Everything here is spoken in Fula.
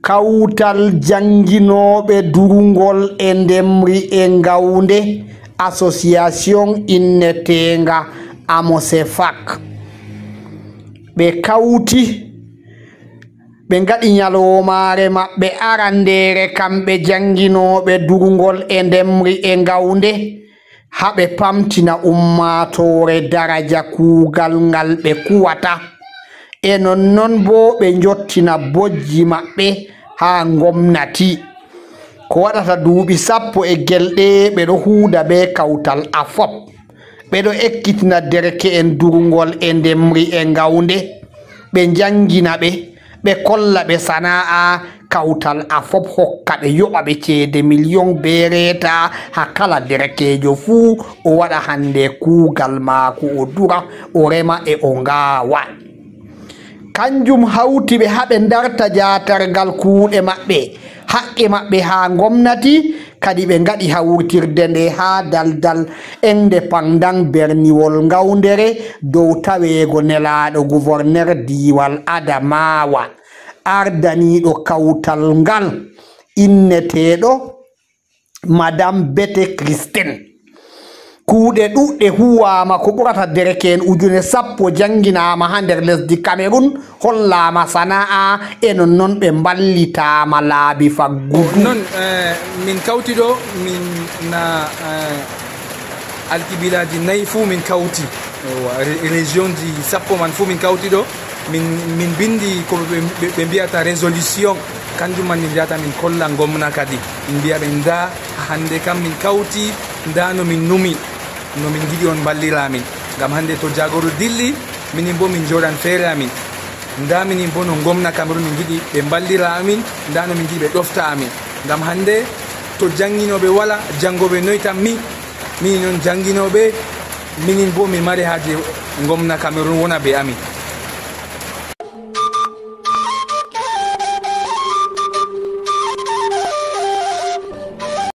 kawtal janginoɓe durgol e ndemri e gawde association innetenga amosefak ɓe kawti ɓe gaɗi ñalowmare maɓɓe arandere kamɓe janginoɓe durgol e ndemri e gawde haɓe pamtina ummatore daraja kuugal ngal ɓe kuwata e nonnon bo ɓe jottina bojji maɓɓe ha gomnati ko waɗata duuɓi 10 e gelɗe ɓeɗo huuda be kawtal afop ɓeɗo ekkitina derke'en durgol e ndemri e gawde ɓe jangina ɓe kolla ɓe sana'a kawtal afop hokka ɓe yoɓa ɓe ceede million be reeta ha kala derkejo fuu o waɗa hande kuugal maako o dura o rema e o ngawa kanjum hawti ɓe haɓe darta jatargal kuuɗe maɓɓe haqqe maɓɓe ha gomnati kadi ɓe gaɗi hawrtirde nde ha daldal indépendant berniwol gawdere dow taweego nelaɗo gouverneur diwal adamawa ardaniɗo kawtal ngal inneteɗo madame bete christine kuuɗe ɗuɗɗe huwama ko ɓurata dereken 10 janginama ha nder lesdi Cameroun hollama sana'a e nonnon ɓe ballitama laabi faggudu non min kawti ɗo min na alkibilaji 4 fuu min kawti région ji 10 man fuu min kawti ɗo min bindi ko ɓe mbiyata résolution kanjum man min jata min kolla gomna kadi min mbiya ɓe nda hande kam min kawti nda no min numi no min giɗi on balliramin ngam hande to jagoro dilli minin bo min joɗan feere amin nda minin bo no gomna Cameroun min giɗi ɓe ballira amin nda no min giɗi ɓe ɗofta amin ngam hande to janginoɓe wala jangoɓe noytan minin noon janginoɓe minin bo min mari haje gomna Cameroun wona be amin